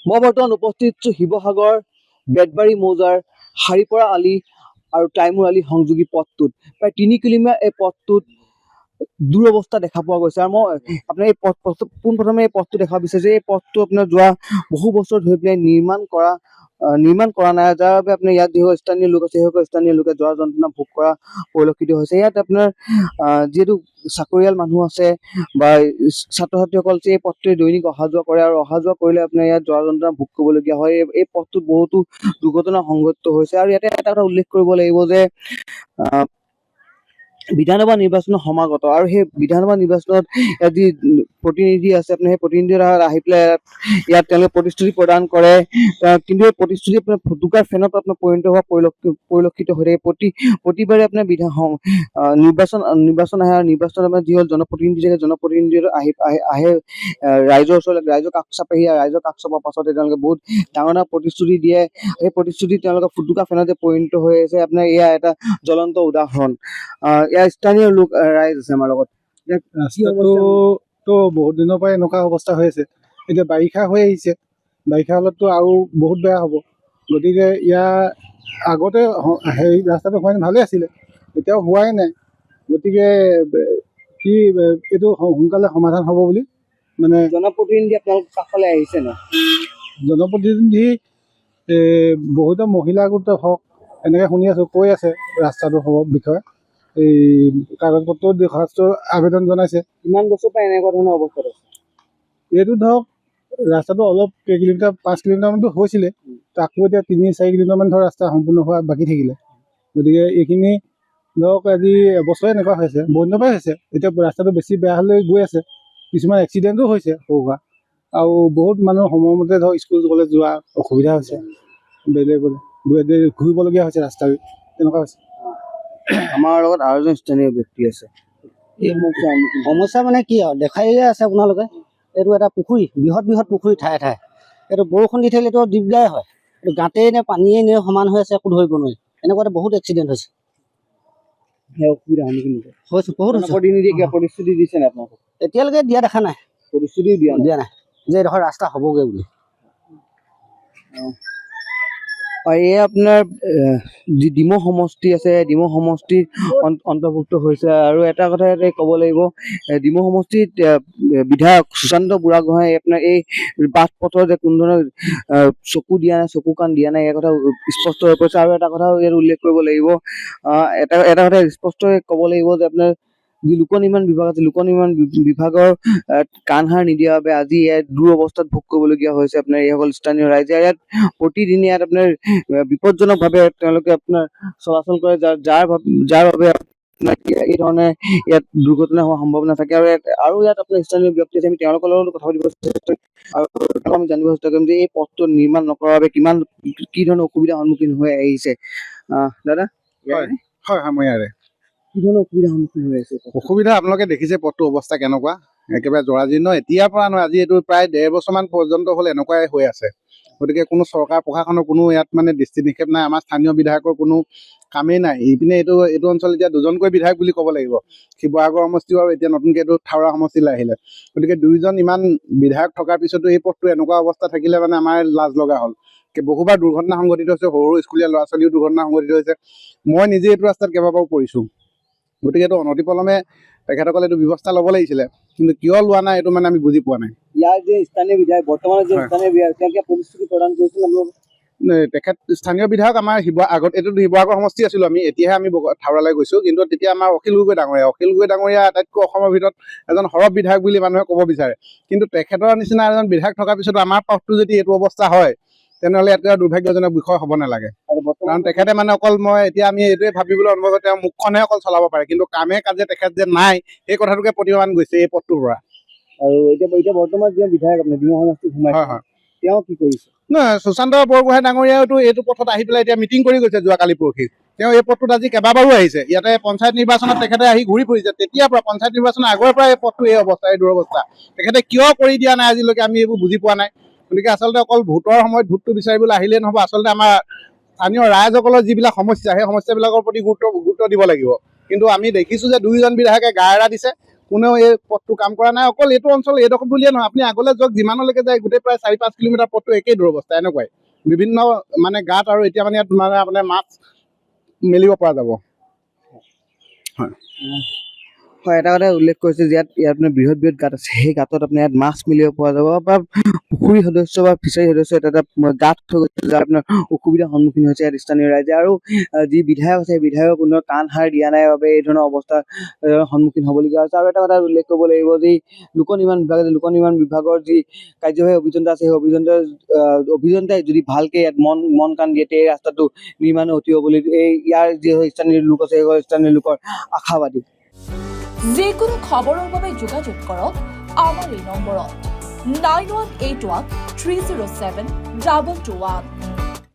মই বৰ্তমান উপস্থিত আছো শিৱসাগৰ বেতবাৰী মৌজাৰ হাৰিপৰা আলি আৰু টাইমূৰ আলি সংযোগী পথটোত। প্ৰায় 3 কিলোমিটাৰ এই পথটোত দুৰৱস্থা দেখা পোৱা গৈছে। আৰু মই আপোনাৰ এই পোনপ্ৰথমে এই পথটো দেখা বিচাৰিছে যে এই পথটো আপোনাৰ যোৱা বহু বছৰ ধৰি পেলাই নিৰ্মাণ কৰা নাই, যাৰ বাবে আপোনাৰ ইয়াত যিসকল স্থানীয় লোক আছে সেইসকল স্থানীয় লোকে জ্বৰ যন্ত্ৰণা ভোগ কৰা পৰিলক্ষিত হৈছে। ইয়াত আপোনাৰ যিহেতু চাকৰিয়াল মানুহ আছে বা ছাত্ৰ ছাত্ৰীসকল এই পথটোৱে দৈনিক অহা যোৱা কৰে, আৰু অহা যোৱা কৰিলে আপোনাৰ ইয়াত জ্বৰ যন্ত্ৰণা ভোগ কৰিবলগীয়া হয়। এই পথটোত বহুতো দুৰ্ঘটনা সংঘটিত হৈছে। আৰু ইয়াতে এটা কথা উল্লেখ কৰিব লাগিব যে বিধানসভা নিৰ্বাচন সমাগত, আৰু সেই বিধানসভা নিৰ্বাচনত ইয়াত যি প্ৰতিনিধি আছে আপোনাৰ সেই প্ৰতিনিধি আহি পেলাই ইয়াত তেওঁলোকে প্ৰতিশ্ৰুতি প্ৰদান কৰে, কিন্তু এই প্ৰতিশ্ৰুতি আপোনাৰ ফুটুকাৰ ফেনত আপোনাৰ পৰিণত হোৱা পৰিলক্ষিত হৈ থাকে। প্ৰতিবাৰে আপোনাৰ নিৰ্বাচন আহে, আৰু নিৰ্বাচনত আপোনাৰ যি জনপ্ৰতিনিধি থাকে জনপ্ৰতিনিধি আহে ৰাইজৰ ওচৰলৈ, ৰাইজৰ কাষ চাপেহি, ৰাইজৰ কাষ চাপাৰ পাছতে তেওঁলোকে বহুত ডাঙৰ ডাঙৰ প্ৰতিশ্ৰুতি দিয়ে। সেই প্ৰতিশ্ৰুতি তেওঁলোকে ফুটুকা ফেনতে পৰিণত হৈ আছে। আপোনাৰ এয়া এটা জ্বলন্ত উদাহৰণ। ইয়াৰ স্থানীয় লোক ৰাইজ আছে আমাৰ লগত। ৰাস্তাটো বহুত দিনৰ পৰা এনেকুৱা অৱস্থা হৈ আছে। এতিয়া বাৰিষা হৈ আহিছে, বাৰিষা হ'লেতো আৰু বহুত বেয়া হ'ব। গতিকে ইয়াৰ আগতে হেৰি ৰাস্তাটো হোৱাই ভালেই আছিলে, এতিয়াও হোৱাই নাই। গতিকে কি এইটো সোনকালে সমাধান হ'ব বুলি মানে জনপ্ৰতিনিধি আপোনালোক কাষলৈ আহিছে ন? জনপ্ৰতিনিধি বহুতো মহিলা গোট হওক এনেকৈ শুনি আছোঁ, কৈ আছে ৰাস্তাটো হ'ব বিষয়ে এই কাগজ পত্ৰ দৰখাস্ত আবেদন জনাইছে। কিমান বছৰ পৰা এনেকুৱা ধৰণৰ অৱস্থাত আছে? এইটো ধৰক ৰাস্তাটো অলপ কিলোমিটাৰ 5 কিলোমিটাৰমানতো হৈছিলে, তাকো এতিয়া 3-4 কিলোমিটাৰমান ধৰক ৰাস্তা সম্পূৰ্ণ হোৱা বাকী থাকিলে। গতিকে এইখিনি ধৰক আজি এবছৰে এনেকুৱা হৈছে, বহুত দিনৰ পৰাই হৈছে। এতিয়া ৰাস্তাটো বেছি বেয়া হ'লে গৈ আছে, কিছুমান এক্সিডেণ্টো হৈছে সৰু সুৰা, আৰু বহুত মানুহ সময়মতে ধৰক স্কুল কলেজ যোৱা অসুবিধা হৈছে, বেলেগ ঘূৰিবলগীয়া হৈছে ৰাস্তা তেনেকুৱা হৈছে। আমাৰ লগত আৰু এজন স্থানীয় ব্যক্তি আছে। এই সমস্যা মানে কি আৰু দেখাইয়ে আছে আপোনালোকে। এইটো এটা পুখুৰী, বৃহৎ পুখুৰী ঠায়ে ঠায়ে। এইটো বৰষুণ দি থাকিলে এইটো দিগদাৰ হয়। এইটো গাঁতেই নে পানীয়ে নে সমান হৈ আছে, একো ধৰিব নোৱাৰি। এনেকুৱাতে বহুত এক্সিডেণ্ট হৈছে। অসুবিধাৰ সন্মুখীন হৈছে বহুত হৈছে। প্ৰতিনিধিয়ে কিবা প্ৰতিশ্ৰুতি দিছে নে আপোনালোকক? এতিয়ালৈকে দিয়া দেখা নাই, প্ৰতিশ্ৰুতি দিয়া নাই যে এইডোখৰ ৰাস্তা হ'বগৈ বুলি। এই আপোনাৰ যি ডিমৌ সমষ্টি আছে, ডিমৌ সমষ্টিৰ অন্তৰ্ভুক্ত হৈছে। আৰু এটা কথা ইয়াতে ক'ব লাগিব, ডিমৌ সমষ্টিত বিধায়ক সুশান্ত বুঢ়াগোহাঁই আপোনাৰ এই বাট পথৰ যে কোনো ধৰণৰ চকু দিয়া নাই, চকু কাণ দিয়া নাই, এই কথা স্পষ্ট হৈ পৰিছে। আৰু এটা কথা ইয়াত উল্লেখ কৰিব লাগিব, এটা কথা স্পষ্টকৈ ক'ব লাগিব যে আপোনাৰ যি লোক নিৰ্মাণ বিভাগ আছে, লোক নিৰ্মাণ বিভাগৰ কাণসাৰ নিদিয়াৰ বাবে আজি ইয়াত দুৰৱস্থাত ভোগ কৰিবলগীয়া হৈছে আপোনাৰ এইসকল স্থানীয় ৰাইজে। ইয়াত প্ৰতিদিনে ইয়াত আপোনাৰ বিপদজনকভাৱে তেওঁলোকে আপোনাৰ চলাচল কৰে, যাৰ বাবে এই ধৰণে ইয়াত দুৰ্ঘটনা হোৱাৰ সম্ভাৱনা থাকে। আৰু ইয়াত আপোনাৰ স্থানীয় ব্যক্তি আছে, আমি তেওঁলোকৰ লগত কথা পাতিব চেষ্টা কৰিম, আৰু আমি জানিব চেষ্টা কৰিম যে এই পথটো নিৰ্মাণ নকৰাৰ বাবে কি ধৰণৰ অসুবিধাৰ সন্মুখীন হৈ আহিছে। দাদা, হয় মই ইয়াৰে কি ধৰণৰ অসুবিধাৰ সন্মুখীন হৈ আছে? অসুবিধা আপোনালোকে দেখিছে পথটোৰ অৱস্থা কেনেকুৱা, একেবাৰে জৰাজীৰ্ণ। এতিয়াৰ পৰা নহয়, আজি এইটো প্ৰায় 1.5 বছৰমান পৰ্যন্ত হ'ল এনেকুৱাই হৈ আছে। গতিকে কোনো চৰকাৰ প্ৰশাসনৰ কোনো ইয়াত মানে দৃষ্টি নিক্ষেপ নাই, আমাৰ স্থানীয় বিধায়কৰ কোনো কামেই নাই। ইপিনে এইটো অঞ্চল এতিয়া 2জনকৈ বিধায়ক বুলি ক'ব লাগিব, শিৱসাগৰ সমষ্টিও আৰু এতিয়া নতুনকৈ এইটো থাওৰা সমষ্টিলৈ আহিলে। গতিকে 2জন ইমান বিধায়ক থকাৰ পিছতো এই পথটো এনেকুৱা অৱস্থা থাকিলে মানে আমাৰ লাজ লগা হ'ল। বহুবাৰ দুৰ্ঘটনা সংঘটিত হৈছে, সৰু স্কুলীয়া ল'ৰা ছোৱালীও দুৰ্ঘটনা সংঘটিত হৈছে। মই নিজে এইটো ৰাস্তাত কেইবাবাৰো পৰিছোঁ। গতিকে এইটো অনতিপলমে তেখেতসকলে এইটো ব্যৱস্থা ল'ব লাগিছিলে, কিন্তু কিয় লোৱা নাই এইটো মানে আমি বুজি পোৱা নাই। ইয়াৰ যে স্থানীয় বিধায়ক, বৰ্তমানৰ যে স্থানীয় বিধায়ক, তেওঁলোকে প্ৰতিশ্ৰুতি প্ৰদান কৰিছিল আপোনালোকক? তেখেত স্থানীয় বিধায়ক আমাৰ আগত এইটো শিৱসাগৰ সমষ্টি আছিলোঁ আমি, এতিয়াহে আমি থাওৰালৈ গৈছোঁ। কিন্তু তেতিয়া আমাৰ অখিল গগৈ ডাঙৰীয়া আটাইতকৈ অসমৰ ভিতৰত এজন সৰব বিধায়ক বুলি মানুহে ক'ব বিচাৰে। কিন্তু তেখেতৰ নিচিনা এজন বিধায়ক থকাৰ পিছতো আমাৰ পথটো যদি এইটো অৱস্থা হয়, তেনেহ'লে ইয়াতকৈ দুৰ্ভাগ্যজনক বিষয় হ'ব নালাগে। কাৰণ তেখেতে মানে অকল এতিয়া আমি এইটোৱে ভাবিবলৈ অনুভৱ হয়, তেওঁ মুখখনহে অকল চলাব পাৰে, কিন্তু কামে কাজে তেখেত যে নাই সেই কথাটোকে প্ৰতিমান গৈছে এই পথটোৰ পৰা। আৰু এতিয়া বৰ্তমান যি বিধায়ক আপোনাৰ ডিমৌ সমষ্টিত সোমাইছে, তেওঁ কি কৰিছে? নহয়, সুশান্ত বৰগোহাঁই ডাঙৰীয়াইতো এইটো পথত আহি পেলাই এতিয়া মিটিং কৰি গৈছে যোৱাকালি পৰহি। তেওঁ এই পথটোত আজি কেইবাবাৰো আহিছে। ইয়াতে পঞ্চায়ত নিৰ্বাচনত তেখেতে আহি ঘূৰি ফুৰিছে, তেতিয়াৰ পৰা পঞ্চায়ত নিৰ্বাচনৰ আগৰ পৰা এই পথটো এই অৱস্থা, এই দুৰৱস্থা। তেখেতে কিয় কৰি দিয়া নাই আজিলৈকে আমি এইবোৰ বুজি পোৱা নাই। গতিকে আচলতে অকল ভোটৰ সময়ত ভোটটো বিচাৰিবলৈ আহিলেই নহ'ব, আচলতে আমাৰ স্থানীয় ৰাইজসকলৰ যিবিলাক সমস্যা, সেই সমস্যাবিলাকৰ প্ৰতি গুৰুত্ব দিব লাগিব। কিন্তু আমি দেখিছোঁ যে 2জন বিধায়কে গা এৰা দিছে, কোনেও এই পথটো কাম কৰা নাই। অকল এইটো অঞ্চল এইডোখৰ বুলিয়ে নহয়, আপুনি আগলৈ যাওক, যিমানলৈকে যায় গোটেই প্ৰায় 4-5 কিলোমিটাৰ পথটো একেই দুৰৱস্থা এনেকুৱাই বিভিন্ন মানে গাঁত, আৰু এতিয়া মানে ইয়াত মানে আপোনাৰ মাছ মেলিব পৰা যাব। হয়, এটা কথা উল্লেখ কৰিছে যে ইয়াত আপোনাৰ বৃহৎ গাঁত আছে, সেই গাঁতত আপোনাৰ ইয়াত মাছ মেলিব পৰা যাব, বা পুখুৰী সদস্য বা ফিচাৰী সদস্য এটা গাঁত হৈ গৈছে, যাৰ আপোনাৰ অসুবিধাৰ সন্মুখীন হৈছে ইয়াত স্থানীয় ৰাইজে। আৰু যি বিধায়ক আছে, বিধায়ক কোনো কাণ সাৰ দিয়া নাই বাবে এই ধৰণৰ অৱস্থাৰ সন্মুখীন হ'বলগীয়া হৈছে। আৰু এটা কথা উল্লেখ কৰিব লাগিব যে লোক নিৰ্মাণ বিভাগৰ যি কাৰ্যবাহী অভিযন্তা আছে, সেই অভিযন্তাই যদি ভালকে ইয়াত মন কাণ দিয়ে, এই ৰাস্তাটো নিৰ্মাণ অতি হ'ব বুলি ইয়াৰ যি স্থানীয় লোক আছে, সেই স্থানীয় লোকৰ আশাবাদী। যিকোনো খবৰৰ বাবে যোগাযোগ কৰক আমাৰ এই নম্বৰত 9181 307 2221।